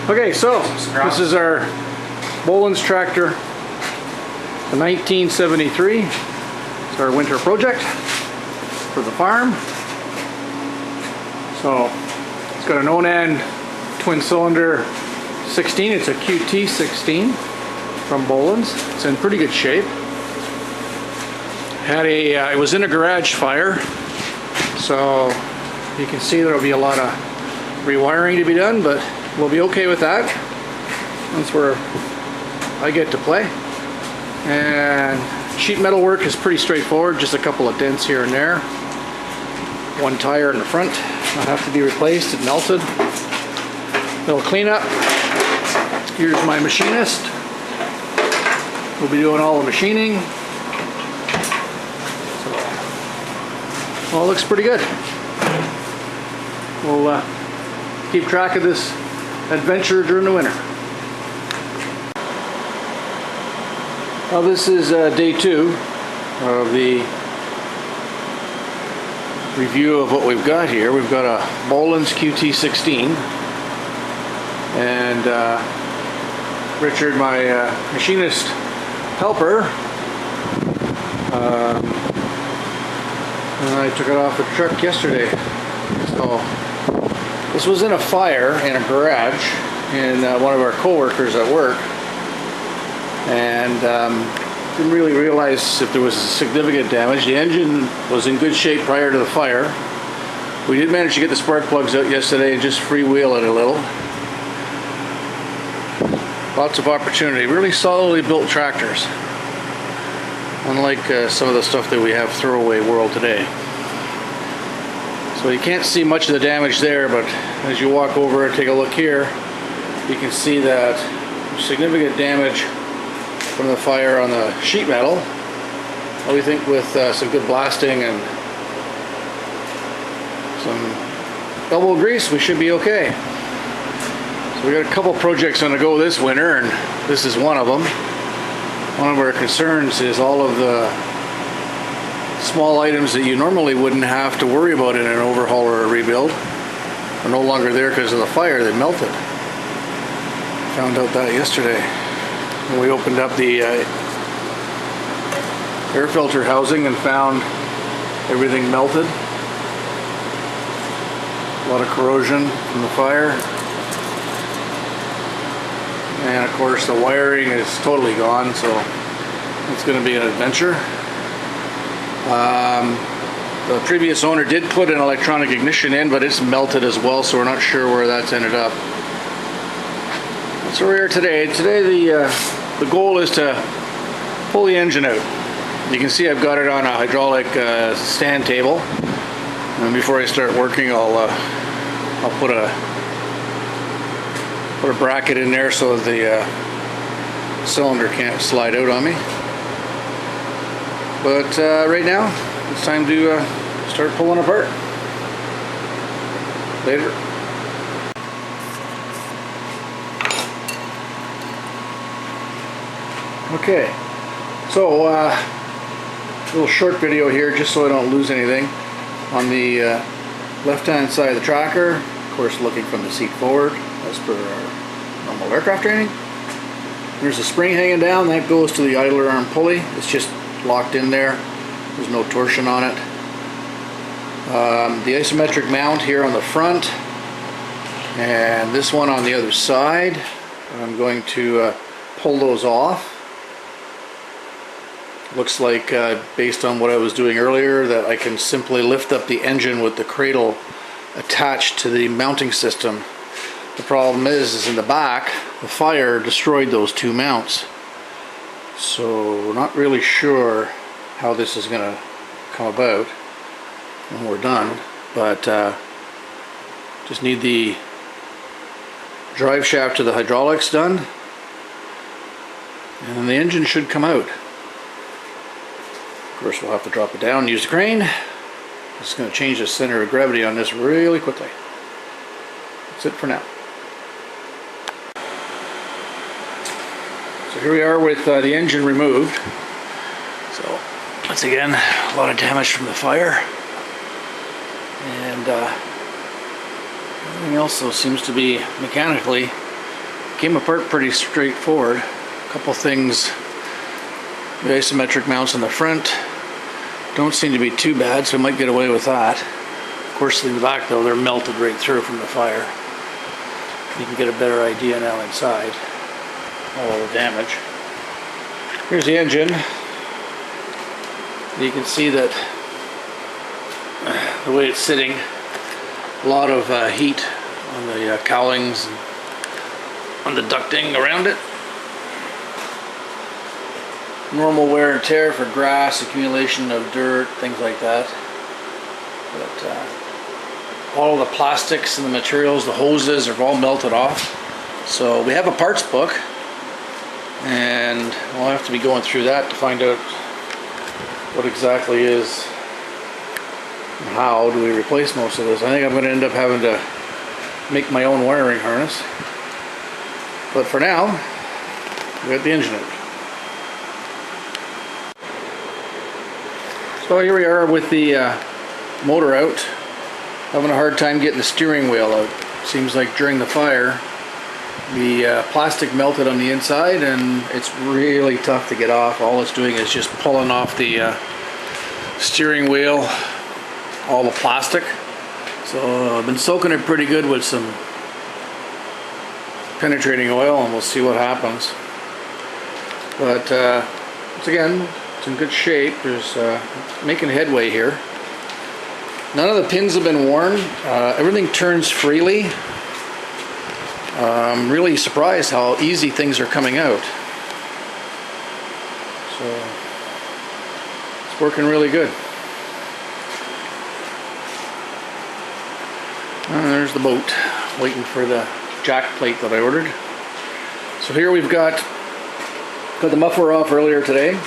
Okay, so this is our Bolens tractor, the 1973. It's our winter project for the farm. So it's got an Onan twin cylinder 16. It's a QT 16 from Bolens. It's in pretty good shape. It was in a garage fire, so you can see there'll be a lot of rewiring to be done, but we'll be okay with that. That's where I get to play. And sheet metal work is pretty straightforward, just a couple of dents here and there. One tire in the front will have to be replaced, it melted. Little cleanup. Here's my machinist. We'll be doing all the machining. So, all looks pretty good. We'll keep track of this adventure during the winter. Well, this is day 2 of the review of what we've got here. We've got a Bolens QT16, and Richard, my machinist helper, and I took it off the truck yesterday. So this was in a fire in a garage in one of our co-workers at work, and didn't really realize if there was significant damage. The engine was in good shape prior to the fire. We did manage to get the spark plugs out yesterday and just freewheel it a little. Lots of opportunity. Really solidly built tractors, unlike some of the stuff that we have throwaway world today. So you can't see much of the damage there, but as you walk over and take a look here, you can see that significant damage from the fire on the sheet metal. Well, we think with some good blasting and some elbow grease, we should be okay. So we got a couple projects on the go this winter, and this is one of them. One of our concerns is all of the small items that you normally wouldn't have to worry about in an overhaul or a rebuild are no longer there because of the fire. They melted. Found out that yesterday when we opened up the air filter housing and found everything melted. A lot of corrosion from the fire. And of course the wiring is totally gone, so it's going to be an adventure. The previous owner did put an electronic ignition in, but it's melted as well, so we're not sure where that's ended up. That's where we are today. Today the goal is to pull the engine out. You can see I've got it on a hydraulic stand table, and before I start working I'll put a bracket in there so the cylinder can't slide out on me. But right now it's time to start pulling apart. Later. Okay, so little short video here just so I don't lose anything. On the left hand side of the tracker, of course looking from the seat forward as per our normal aircraft training. There's a spring hanging down that goes to the idler arm pulley. It's just locked in there. There's no torsion on it. The isometric mount here on the front, and this one on the other side. I'm going to pull those off. Looks like based on what I was doing earlier that I can simply lift up the engine with the cradle attached to the mounting system. The problem is in the back the fire destroyed those two mounts, so we're not really sure how this is going to come about when we're done, but just need the drive shaft to the hydraulics done, and then the engine should come out. Of course we'll have to drop it down and use the crane. It's going to change the center of gravity on this really quickly. That's it for now. So here we are with the engine removed. So once again, a lot of damage from the fire, and Everything else though seems to be mechanically came apart pretty straightforward. A couple things, the isometric mounts in the front don't seem to be too bad, so I might get away with that. Of course, in the back though, they're melted right through from the fire. You can get a better idea now inside. All the damage. Here's the engine. You can see that the way it's sitting, a lot of heat on the cowlings and on the ducting around it. Normal wear and tear for grass, accumulation of dirt, things like that. But all the plastics and the materials, the hoses are all melted off. So we have a parts book, and we'll have to be going through that to find out what exactly is and how do we replace most of this. I think I'm going to end up having to make my own wiring harness. But for now, we got the engine out. So here we are with the motor out. Having a hard time getting the steering wheel out. Seems like during the fire, the plastic melted on the inside and it's really tough to get off. All it's doing is just pulling off the steering wheel, all the plastic. So I've been soaking it pretty good with some penetrating oil and we'll see what happens. But once again, it's in good shape. There's making headway here. None of the pins have been worn. Everything turns freely. I'm really surprised how easy things are coming out. So it's working really good. And there's the boat, waiting for the jack plate that I ordered. So here we've got the muffler off earlier today.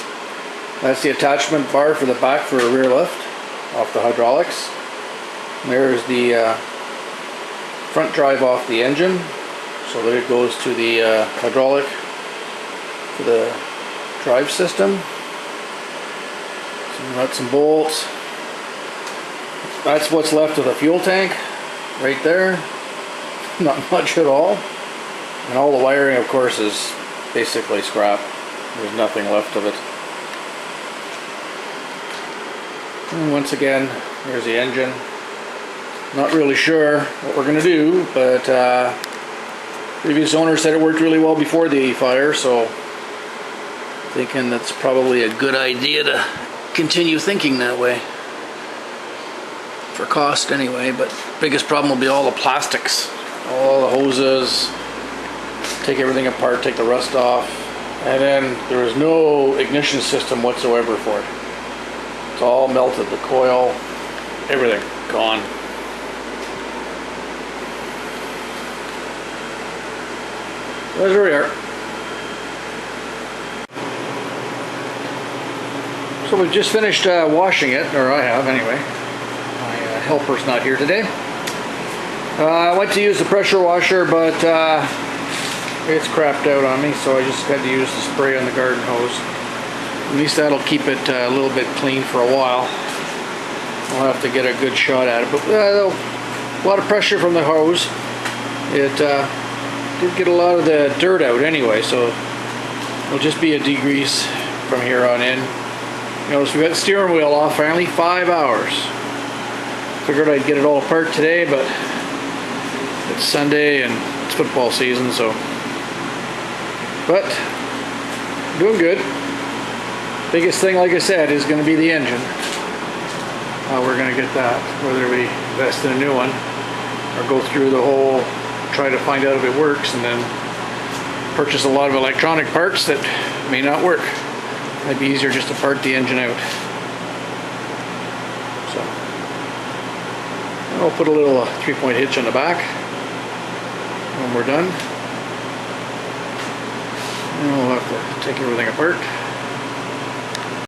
That's the attachment bar for the back for a rear lift off the hydraulics. There's the front drive off the engine, so that it goes to the hydraulic for the drive system. Some nuts and bolts. That's what's left of the fuel tank right there. Not much at all. And all the wiring, of course, is basically scrap. There's nothing left of it. And once again, here's the engine. Not really sure what we're going to do, but previous owner said it worked really well before the fire, so thinking that's probably a good idea to continue thinking that way. For cost anyway, but biggest problem will be all the plastics, all the hoses, take everything apart, take the rust off, and then there is no ignition system whatsoever for it. It's all melted, the coil, everything gone. So there we are. So we've just finished washing it, or I have anyway. My helper's not here today. I went to use the pressure washer, but it's crapped out on me, so I just had to use the spray on the garden hose. At least that'll keep it a little bit clean for a while. I'll have to get a good shot at it, but a lot of pressure from the hose. It did get a lot of the dirt out anyway, so it'll just be a degrease from here on in. Notice we got the steering wheel off finally, 5 hours. Figured I'd get it all apart today, but it's Sunday and it's football season, so. But doing good. Biggest thing, like I said, is going to be the engine. How we're going to get that, whether we invest in a new one or go through the whole, try to find out if it works, and then purchase a lot of electronic parts that may not work. Might be easier just to part the engine out. So I'll put a little 3-point hitch on the back when we're done. And we'll have to take everything apart.